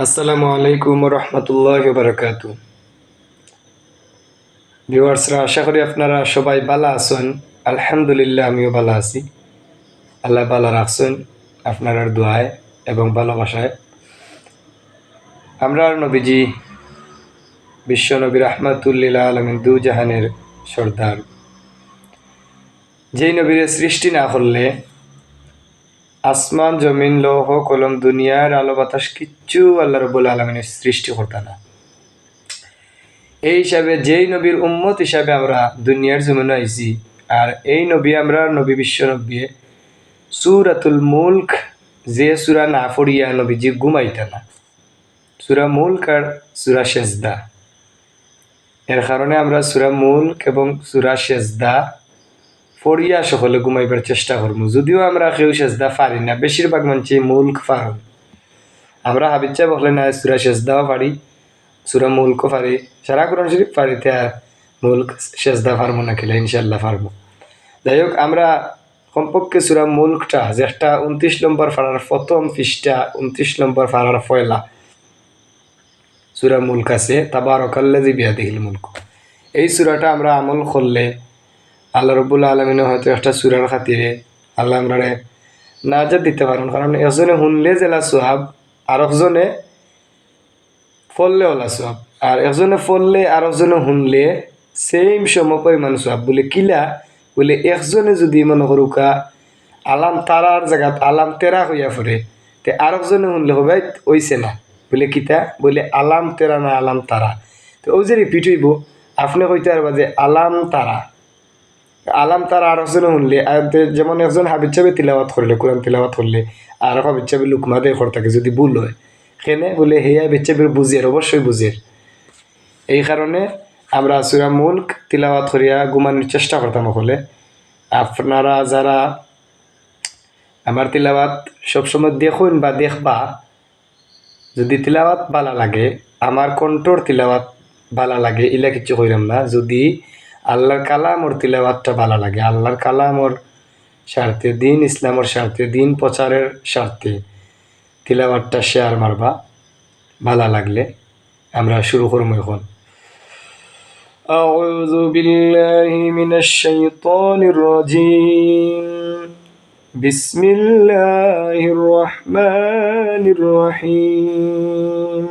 আসসালামু আলাইকুম রহমতুল্লাহ বারকাতু। ভিউয়ার্সরা, আশা করি আপনারা সবাই ভালো আছেন। আলহামদুলিল্লাহ, আমিও ভালো আছি। আল্লাহ ভালো রাখছেন আপনার দোয়ায় এবং ভালোবাসায়। আমরা নবীজি বিশ্ব নবী রহমাতুল্লিল আলমিন দু জাহানের সর্দার, যেই নবীর সৃষ্টি না করলে আসমান জমিন লৌহ কলম দুনিয়ার আলো বাতাস কিচ্ছু আল্লাহ রব্বুল আলমিনের সৃষ্টি করত না। এই হিসাবে যেই নবীর উম্মত হিসাবে আমরা দুনিয়ার জমিনে আইছি, আর এই নবী আমরা নবী বিশ্ব নবী সূরাতুল মুলক যে সূরা না পড়িয়া নবীজি ঘুমাইতা না, সূরা মুলক আর সূরা সেজদা। এর কারণে আমরা সূরা মুলক এবং সূরা সেজদা পড়িয়া সকলে ঘুমাইবার চেষ্টা করবো। যদিও আমরা কেউ সেজদা পারি না, বেশিরভাগ মানুষই মুলক পারেন। আমরা হাবিচ্ছা বলে না সূরা সেজদাও পারি, সূরা মুলকও পারি, সারা কোরআন শরীফ পারিতে আর মুলক সেজদা পারবো না খেলে ইনশাল্লাহ পারবো। যাই হোক, আমরা কমপক্ষে সূরা মুলকটা, যেটা 29 নম্বর পাড়ার প্রথম পৃষ্ঠা, 29 নম্বর পাড়ার পয়লা সূরা মুলক আছে, তাবারাকাল্লাযী বিয়াদিহিল মুলক। এই সূরাটা আমরা আমল করলে আল্লাহ রাব্বুল আলামিন হয়তো একটা সূরার খাতিরে আল্লাহ আমরারে নাজাত দিতে পারেন। কারণ একজনে শুনলে জেলা সোহাব, আর একজনে ফললে ওলা সোহাব, আর একজনে ফললে আর একজনে শুনলে সেম সম পরিমাণ সোহাব। বলে কিলা বলে একজনে যদি মনে করুকা আলাম তারার জায়গাত আলাম তেরা হইয়া পড়ে, তে আর একজনে শুনলে হবে ওইছে না। বলে কিতা বলে আলাম তেরা না আলাম তারা। তো ওই যে রিপিট হইব, আপনি কইতে পারবা যে আলাম তারা, আলাম তারা আর একজনে শুনলে। আর যেমন একজন হাবিজ সাহেবে তিলাওয়াত করলে, কোরআন তিলাওয়াত করলে, আর হাবিজ সাহেবে লুকমা দেয় থাকে, যদি ভুল হয় কেনে বলে হেয়া বেচ্চাবের বুঝের, অবশ্যই বুঝের। এই কারণে আমরা সূরা মুলক তিলাওয়াত করিয়া ঘুমানোর চেষ্টা করতাম হলে। আপনারা যারা আমার তিলাওয়াত সবসময় দেখুন বা দেখবা, যদি তিলাওয়াত ভালো লাগে, আমার কণ্ঠর তিলাওয়াত ভালো লাগে, ইলা কিছু কইরাম না। যদি আল্লাহর কালামর তিলাওয়াতটা ভালো লাগে, আল্লাহর কালামর স্বার্থে, দিন ইসলামর স্বার্থে, দিন প্রচারের স্বার্থে তিলাওয়াতটা শেয়ার মারবা। ভালো লাগলে আমরা শুরু করবো এখন। أعوذ بالله من الشيطان الرجيم. بسم الله الرحمن الرحيم.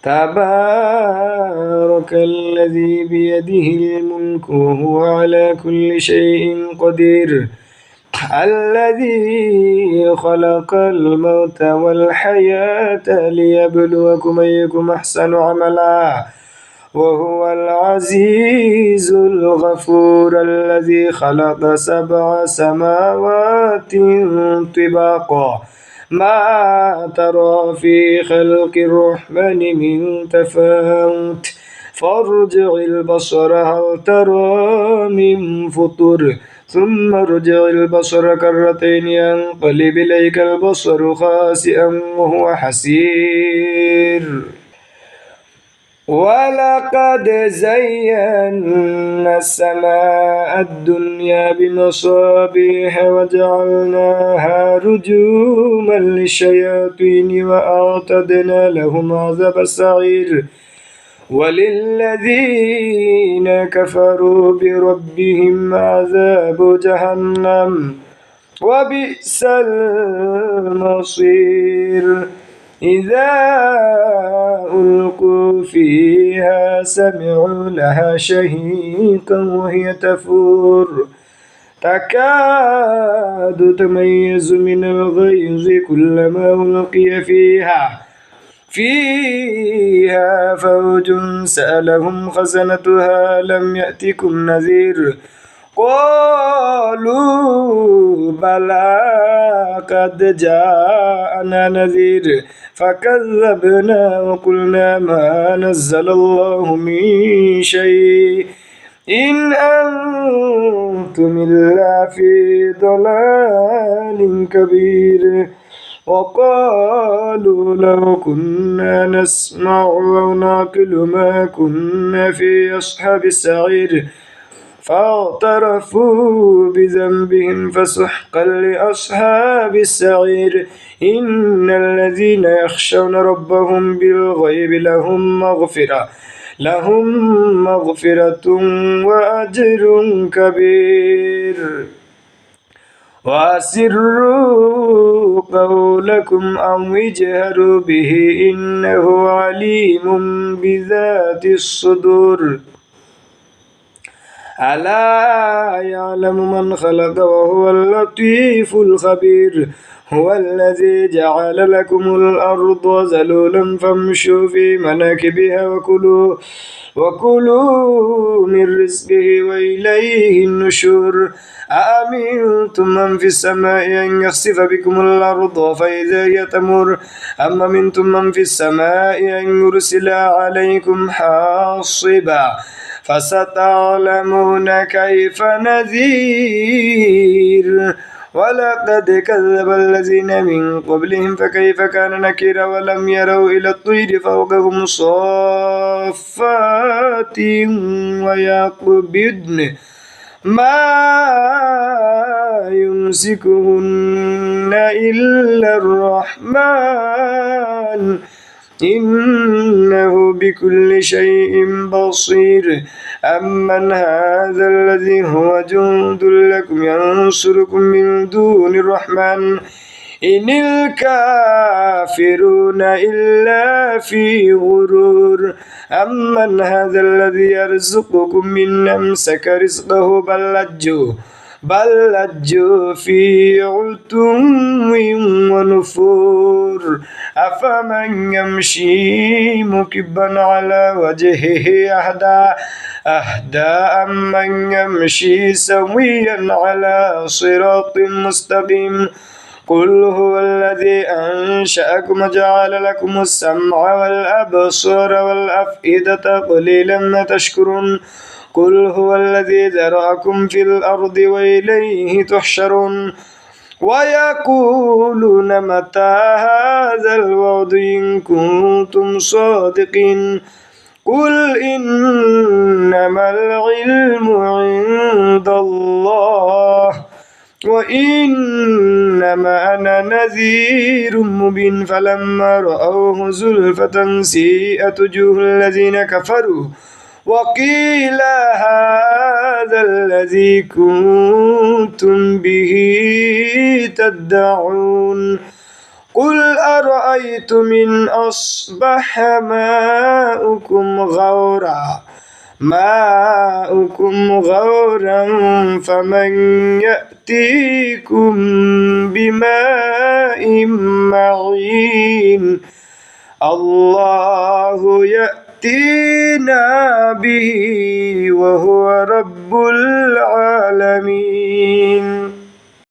تبارك الذي بيده الملك وهو على كل شيء قدير. الذي خلق الموت والحياة ليبلوكم أيكم أحسن عملا وهو العزيز الغفور. الذي خلق 7 سماوات طباقا ما ترى في خلق الرحمن من تفاوت فارجع البصر هل ترى من فطور ثم ارجع البصر كرتين ينقلب إليك البصر خاسئا وهو حسير. ولقد زينا السماء الدنيا بمصابيح وجعلناها رجوما للشياطين وأعتدنا لهم عذاب السعير. وللذين كفروا بربهم عذاب جهنم وبئس المصير. إذا ألقوا فيها سمعوا لها شهيقا وهي تفور تكاد تميز من الغيظ كلما ألقي فيها فوج سألهم خزنتها لم يأتكم نذير. قالوا بلى قد جاءنا نذير فكذبنا وقلنا ما نزل الله من شيء إن أنتم إلا في ضلال كبير. وقالوا لو كنا نسمع أو نعقل ما كنا في أصحاب السعير فاعترفوا بذنبهم فسحقا لأصحاب السعير إن الذين يخشون ربهم بالغيب لهم مغفرة وأجر كبير وأسروا قولكم أو اجهروا به إنه عليم بذات الصدور ألا يعلم من خلق وهو اللطيف الخبير هو الذي جعل لكم الأرض ذلولا فامشوا في مناكبها وكلوا من رزقه وإليه النشور أأمنتم من في السماء أن يخسف بكم الأرض فإذا هي تمر أم أمنتم من في السماء أن يرسل عليكم حاصبا فستعلمون كيف نذير ولقد كذب الذين من قبلهم فكيف كان نكير ولم يروا إلى الطير فوقهم صافات ويقبضن ما يمسكهن إلا الرحمن إنه بكل شيء بصير أمن هذا الذي هو جند لكم ينصركم من دون الرحمن إن الكافرون إلا في غرور أمن هذا الذي يرزقكم من أمسك رزقه بل لجوا في عتو ونفور أفمن يمشي مكبا على وجهه أهدى أمن يمشي سويا على صراط مستقيم قل هو الذي أنشأكم وجعل لكم السمع والأبصار والأفئدة قليلا ما تشكرون قل هو الذي ذرأكم في الأرض وإليه تحشرون ويقولون متى هذا الوعد إن كنتم صادقين قل إنما العلم عند الله وإنما أنا نذير مبين فلما رأوه زلفة سيئت وجوه الذين كفروا وقيل هذا الذي كنتم به تدعون قل أرأيتم إن أصبح ماؤكم غورا فمن يأتيكم بماء معين الله يأتينا به وهو رب العالمين.